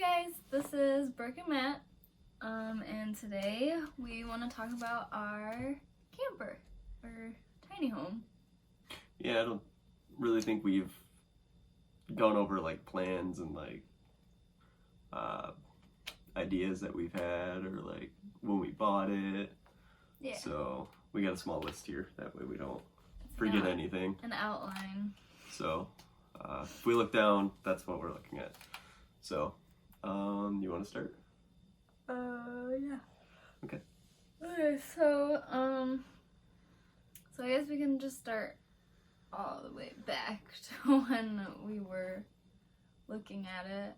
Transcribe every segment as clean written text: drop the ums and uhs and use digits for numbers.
Hey guys, this is Brooke and Matt, and today we want to talk about our camper, or tiny home. Yeah, I don't really think we've gone over like plans and like uh, ideas that we've had or like when we bought it. Yeah. So we got a small list here. That way we don't forget anything. An outline. So if we look down, that's what we're looking at. So you want to start? Yeah. Okay. Okay, so I guess we can just start all the way back to when we were looking at it.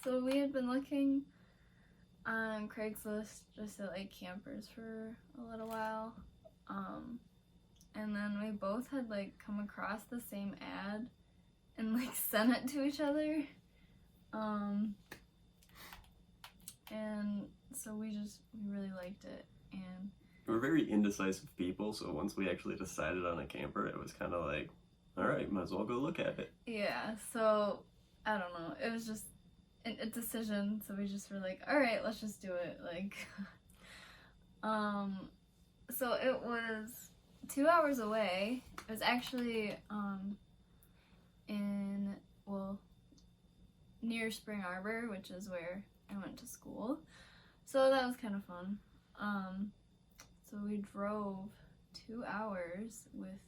So we had been looking on Craigslist just at like campers for a little while. And then we both had like come across the same ad and like sent it to each other. And so we really liked it, and We're very indecisive people, so once we actually decided on a camper, it was kind of like, all right, might as well go look at it. yeah, so I don't know, it was just a decision, so we just were like, all right, let's just do it. Like so it was 2 hours away. It was actually near Spring Arbor, which is where I went to school, so that was kind of fun. So we drove 2 hours with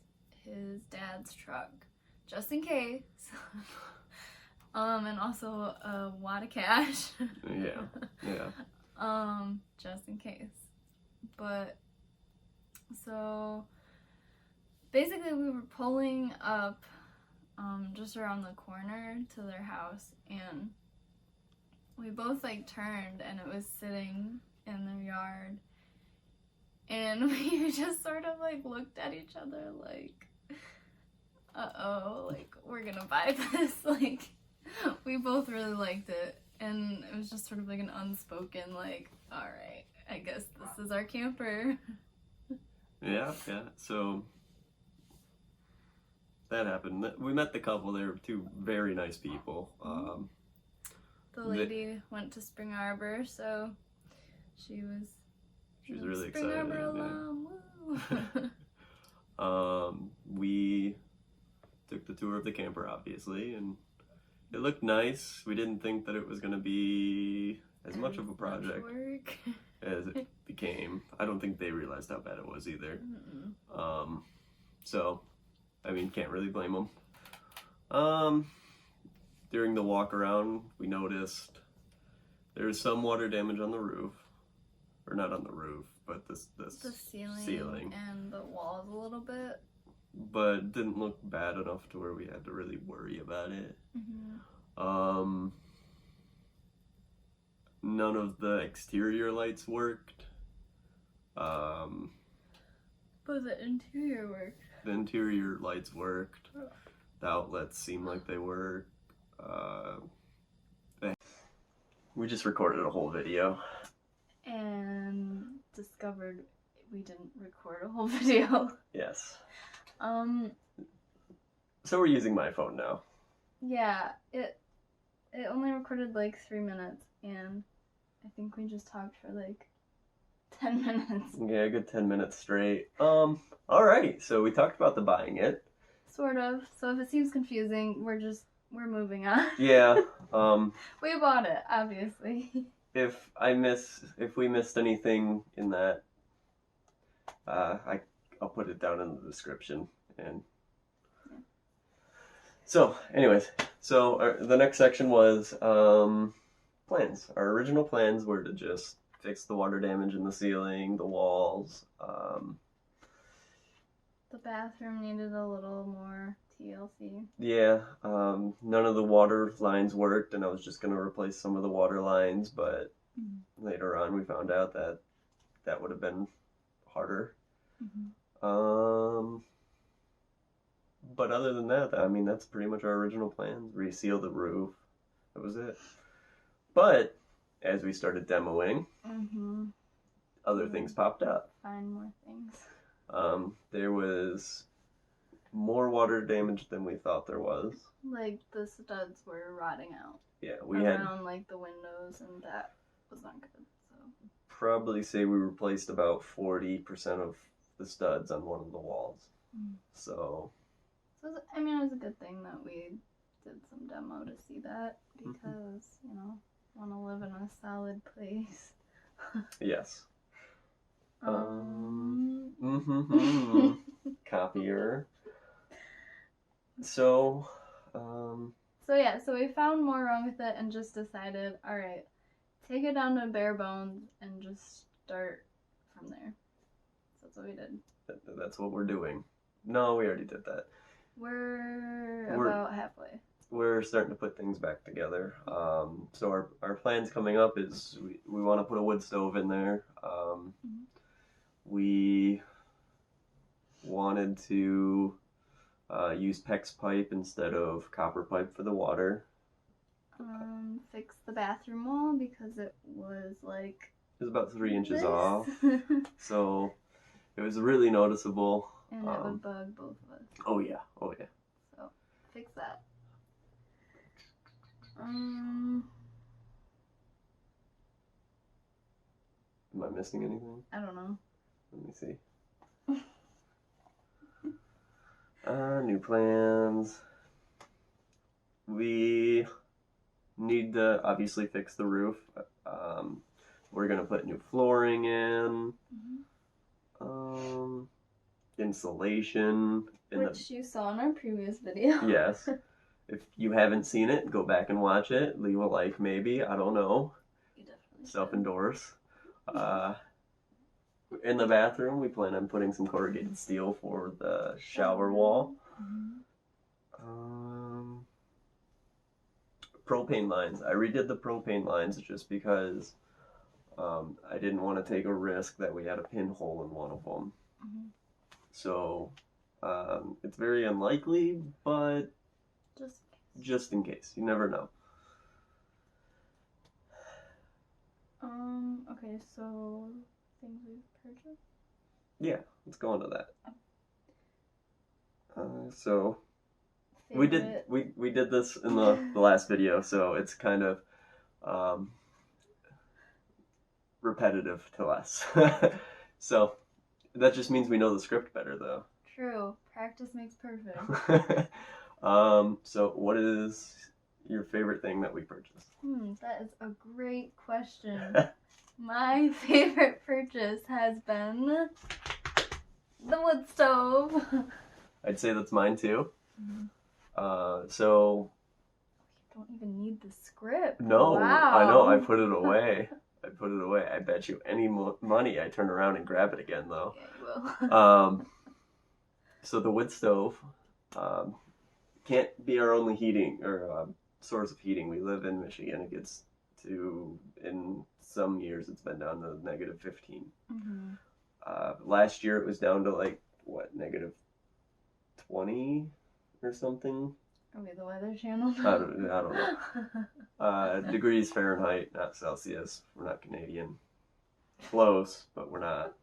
his dad's truck, just in case. And also a wad of cash. Yeah. Just in case. But so basically we were pulling up just around the corner to their house, and we both like turned and it was sitting in their yard, and we just sort of like looked at each other like, uh-oh, like we're gonna buy this. Like we both really liked it, and it was just sort of like an unspoken like, all right, I guess this is our camper. Yeah. So that happened. We met the couple. They were two very nice people. The lady went to Spring Arbor, so she was really Spring excited. Arbor alum. Woo. We took the tour of the camper, obviously, and it looked nice. We didn't think that it was going to be as much of a project work as it became. I don't think they realized how bad it was either. Mm-mm. So, I mean, can't really blame them. During the walk around, we noticed there was some water damage on the roof, or not on the roof, but the ceiling and the walls a little bit. But it didn't look bad enough to where we had to really worry about it. Mm-hmm. None of the exterior lights worked. But the interior worked. The interior lights worked. The outlets seemed like they worked. We just recorded a whole video. And discovered we didn't record a whole video. Yes. So we're using my phone now. Yeah, it only recorded like 3 minutes, and I think we just talked for like 10 minutes. Yeah, a good 10 minutes straight. Alright, so we talked about the buying it. Sort of. So if it seems confusing, we're moving on. Yeah. We bought it, obviously. If we missed anything in that, I'll put it down in the description. And so, anyways, the next section was plans. Our original plans were to just fix the water damage in the ceiling, the walls. The bathroom needed a little more TLC. Yeah, none of the water lines worked, and I was just gonna replace some of the water lines, but later on we found out that would have been harder. But other than that, I mean, that's pretty much our original plans. Reseal the roof. That was it. But as we started demoing, other things popped up. Find more things. There was more water damage than we thought there was. Like the studs were rotting out Yeah, we had around like the windows, and that was not good. So probably say we replaced about 40% of the studs on one of the walls. So I mean, it was a good thing that we did some demo to see that, because you know, want to live in a solid place. yes. Um. Copier. So So yeah, so we found more wrong with it and just decided, all right, take it down to bare bones and just start from there. So that's what we did. that's what we're doing. No, we already did that. We're We're- about halfway. We're starting to put things back together. So our plans coming up is we want to put a wood stove in there. We wanted to use PEX pipe instead of copper pipe for the water. Fix the bathroom wall because it was like It was about 3 inches this. off, so it was really noticeable. And it would bug both of us. Oh yeah. So fix that. Um, Am I missing anything? I don't know. Let me see. New plans. We need to obviously fix the roof. We're gonna put new flooring in. Insulation in Which you saw in our previous video. Yes. If you haven't seen it, go back and watch it. Leave a like, maybe. I don't know. You definitely Self-endorse. In the bathroom, we plan on putting some corrugated steel for the shower wall. Propane lines. I redid the propane lines just because I didn't want to take a risk that we had a pinhole in one of them. So it's very unlikely, but just in case. You never know. Okay, so things we've purchased? Yeah, let's go into that. So we did this in the last video, so it's kind of repetitive to us. So that just means we know the script better, though. True. Practice makes perfect. So what is your favorite thing that we purchased? That is a great question. My favorite purchase has been the wood stove. I'd say that's mine too. So You don't even need the script. no, Wow. I know. I put it away. I bet you any money I turn around and grab it again, though. Yeah, you will. So the wood stove can't be our only heating or source of heating. We live in Michigan. It gets to, in some years, it's been down to negative 15. Last year it was down to like, what, negative 20 or something? Are we the Weather Channel? I don't know. Degrees Fahrenheit, not Celsius. We're not Canadian. Close, but we're not.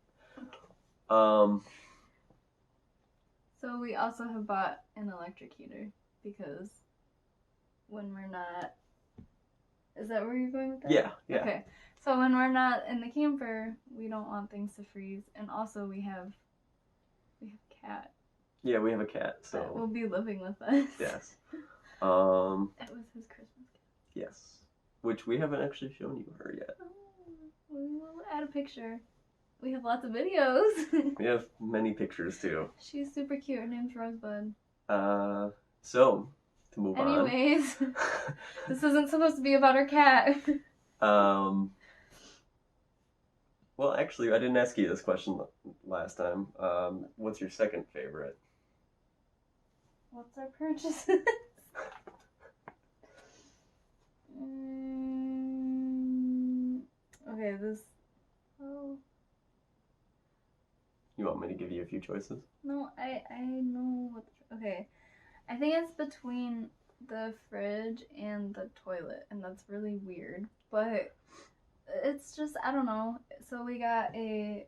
So we also have bought an electric heater because when we're not... Is that where you're going with that? Yeah. Okay. So when we're not in the camper, we don't want things to freeze. And also we have a cat. Yeah, we have a cat, That will so be living with us. yes. That was his Christmas gift. Yes. Which we haven't actually shown you her yet. Oh, we will add a picture. We have lots of videos. We have many pictures too. She's super cute. Her name's Rosebud. So to move Anyways, this isn't supposed to be about our cat. Well, actually, I didn't ask you this question last time. What's your second favorite? What's our purchases? Okay, this... Oh. You want me to give you a few choices? No, I know what... Okay. I think it's between the fridge and the toilet, and that's really weird. But it's just, I don't know. So we got a...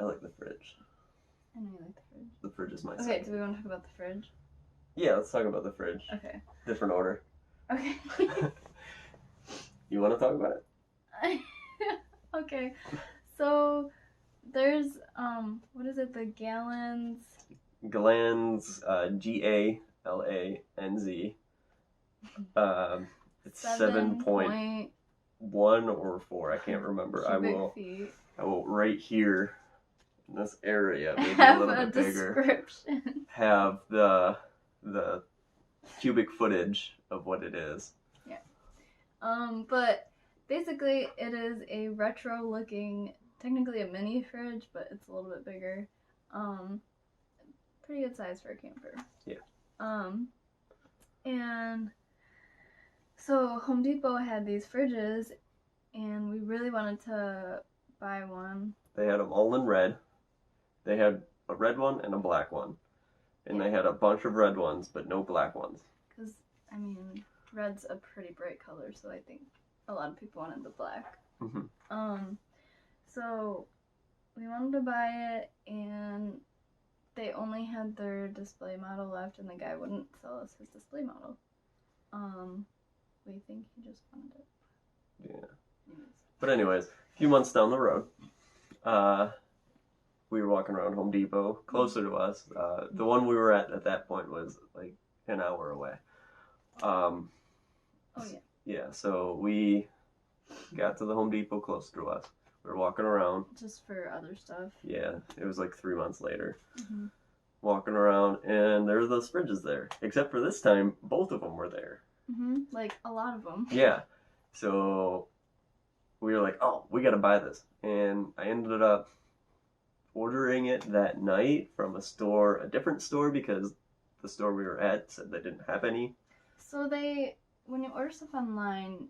I like the fridge. I know you like the fridge. The fridge is my Okay, second. do we want to talk about the fridge? Yeah, let's talk about the fridge. Okay. Different order. Okay. You want to talk about it? Okay. So there's what is it? The Gallons. Galanz, Galanz. It's 7.1 or 4. I can't remember. Cubic feet. I will right here in this area, maybe a Have little a bit bigger, description. have the cubic footage of what it is. Yeah. But basically it is a retro looking, technically a mini fridge, but it's a little bit bigger. Pretty good size for a camper. Yeah. And so Home Depot had these fridges, and we really wanted to buy one. They had them all in red. They had a red one and a black one. And they had a bunch of red ones, but no black ones. Because, I mean, red's a pretty bright color, so I think a lot of people wanted the black. Mm-hmm. So we wanted to buy it, and they only had their display model left, and the guy wouldn't sell us his display model. We think he just wanted it. Yeah. But anyways, a few months down the road, we were walking around Home Depot, closer to us. The one we were at that point was like an hour away. Oh, yeah. Yeah, so we got to the Home Depot closer to us. We were walking around. Just for other stuff. Yeah, it was like 3 months later. Mm-hmm. Walking around, and there were those fridges there. Except for this time, both of them were there. Mm-hmm. Like, a lot of them. Yeah. So we were like, oh, we gotta buy this. And I ended up ordering it that night from a different store, because the store we were at said they didn't have any. So when you order stuff online,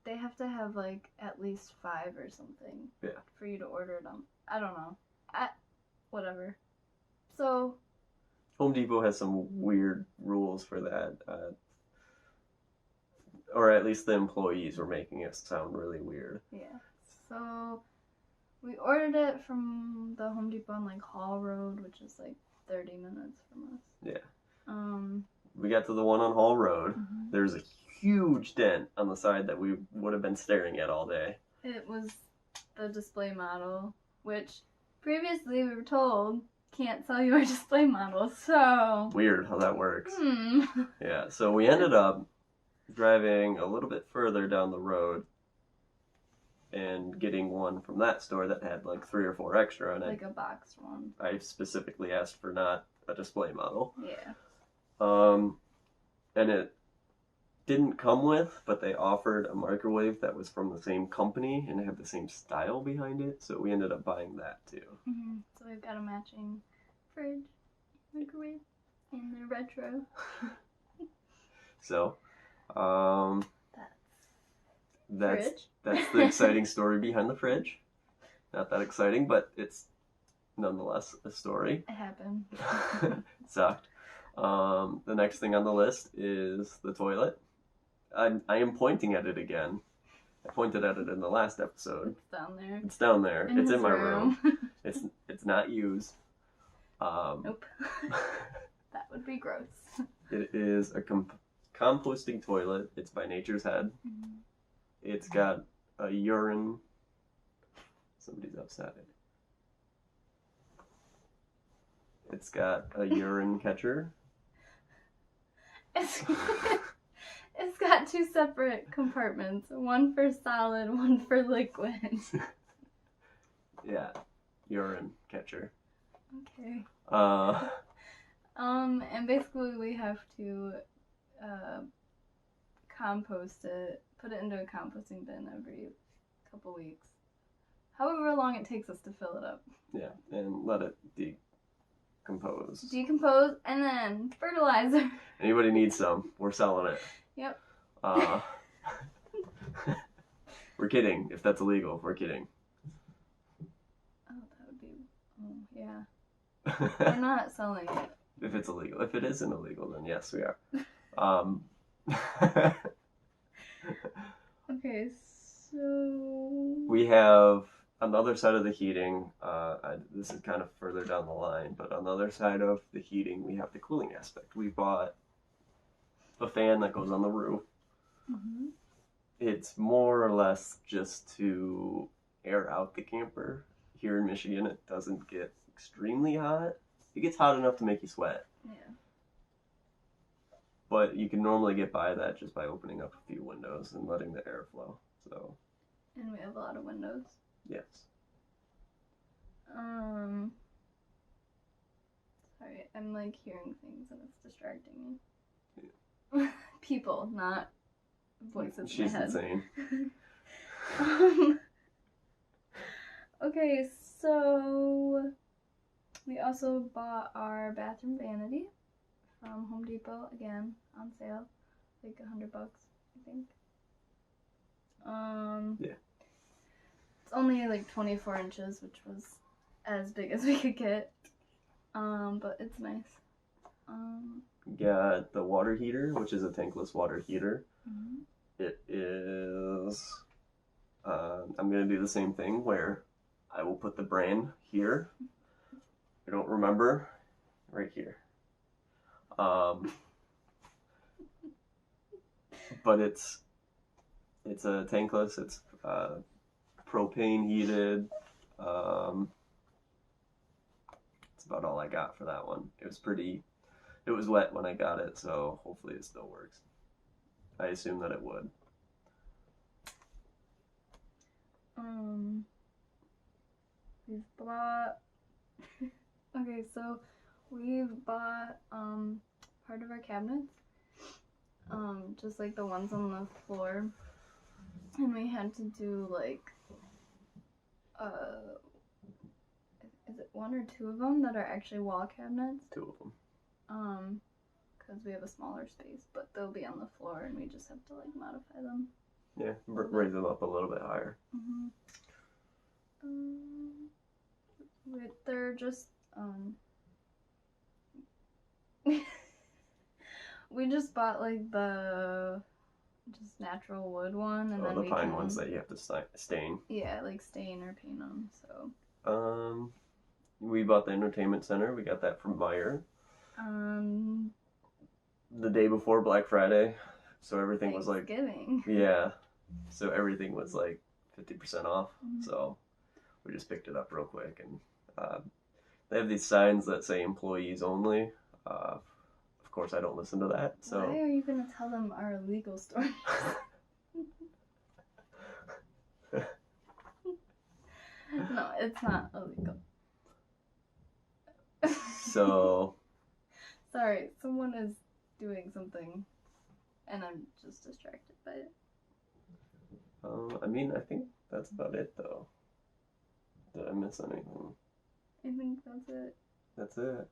they have to have like at least 5 or something. Yeah. For you to order them. I don't know. Whatever. So. Home Depot has some weird rules for that. Or at least the employees were making it sound really weird. Yeah. So we ordered it from the Home Depot on like Hall Road, which is like 30 minutes from us. Yeah. Um. We got to the one on Hall Road. Mm-hmm. There's a huge dent on the side that we would have been staring at all day. It was the display model, which previously we were told can't sell you our display model, so. Weird how that works. Hmm. Yeah, so we ended up driving a little bit further down the road and getting one from that store that had like 3 or 4 extra on it. Like a boxed one. I specifically asked for not a display model. Yeah. And it didn't come with, but they offered a microwave that was from the same company and had the same style behind it, so we ended up buying that too. Mm-hmm. So we've got a matching fridge, microwave, and the retro. So, that's fridge. That's the exciting story behind the fridge. Not that exciting, but it's nonetheless a story. It happened. It sucked. The next thing on the list is the toilet. I am pointing at it again. I pointed at it in the last episode. It's down there. It's down there. It's his in my room. It's not used. Nope. That would be gross. It is a composting toilet. It's by Nature's Head. Mm-hmm. It's got a urine. Somebody's upset. It's got a urine catcher. It's got 2 separate compartments. One for solid, one for liquid. Yeah, urine catcher. Okay. Uh, And basically we have to compost it, put it into a composting bin every couple weeks. However long it takes us to fill it up. yeah, and let it decompose. Decompose, and then fertilizer. Anybody needs some? We're selling it. Yep. We're kidding. If that's illegal, we're kidding. Oh, that would be. Oh, yeah. We're not selling it. If it's illegal. If it isn't illegal, then yes, we are. Okay, so. We have on the other side of the heating, this is kind of further down the line, but on the other side of the heating, we have the cooling aspect. We bought a fan that goes on the roof. Mm-hmm. It's more or less just to air out the camper. Here in Michigan, it doesn't get extremely hot. It gets hot enough to make you sweat. Yeah. But you can normally get by that just by opening up a few windows and letting the air flow. So. And we have a lot of windows. Yes. Sorry, I'm like hearing things and it's distracting me. Yeah. People, not voices She's in my head. insane. Okay, so we also bought our bathroom vanity from Home Depot, again, on sale, like $100, I think. Yeah. It's only like 24 inches, which was as big as we could get. But it's nice. Got the water heater, which is a tankless water heater. Mm-hmm. It is, I'm going to do the same thing where I will put the brand here. I don't remember. Right here. But it's a tankless. It's propane heated. That's about all I got for that one. It was wet when I got it, so hopefully it still works. I assume that it would. We've bought okay, so we've bought part of our cabinets. Just like the ones on the floor. And we had to do like is it one or two of them that are actually wall cabinets? Two of them. Because we have a smaller space, but they'll be on the floor and we just have to like modify them. Yeah, raise them up a little bit higher. Mm-hmm. They're just we just bought like the just natural wood one, and then the pine ones that you have to stain. Yeah, like stain or paint them. So. We bought the entertainment center. We got that from Meijer. The day before Black Friday, so everything was like Thanksgiving. Yeah, so everything was like 50% off. Mm-hmm. So we just picked it up real quick, and they have these signs that say employees only. Of course, I don't listen to that. So why are you gonna tell them our illegal stories? No, it's not illegal. So. Sorry, someone is doing something, and I'm just distracted by it. I mean, I think that's about it, though. Did I miss anything? I think that's it. That's it.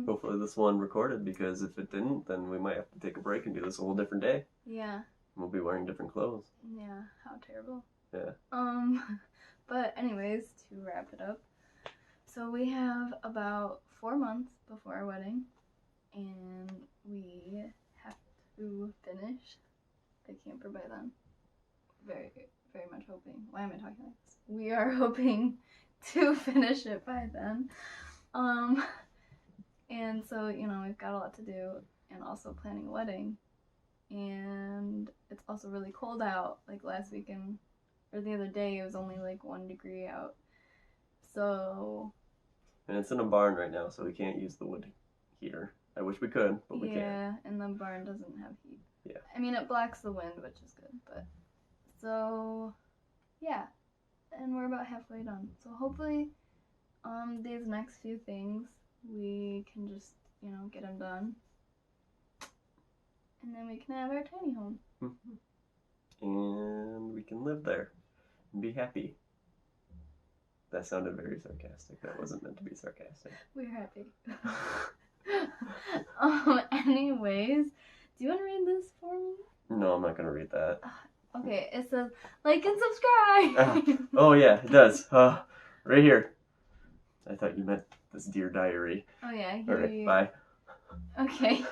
Hopefully this one recorded, because if it didn't, then we might have to take a break and do this a whole different day. Yeah. We'll be wearing different clothes. Yeah, how terrible. Yeah. But anyways, to wrap it up, so we have about 4 months before our wedding, and we have to finish the camper by then. Very, very much hoping. Why am I talking like this? We are hoping to finish it by then. And so, you know, we've got a lot to do, and also planning a wedding. And it's also really cold out. Like last weekend, or the other day, it was only like 1 degree out. So. And it's in a barn right now, so we can't use the wood heater. I wish we could, but we can't. Yeah, and the barn doesn't have heat. Yeah. I mean, it blocks the wind, which is good, but. So, yeah. And we're about halfway done. So hopefully, these next few things, we can just, you know, get them done. And then we can have our tiny home. Mm-hmm. And we can live there and be happy. That sounded very sarcastic. That wasn't meant to be sarcastic. We're happy. Anyways, do you want to read this for me? No, I'm not going to read that. Okay, it says, like and subscribe. Oh, yeah, it does. Right here. I thought you meant this Dear Diary. Oh, yeah. All right, bye. Okay.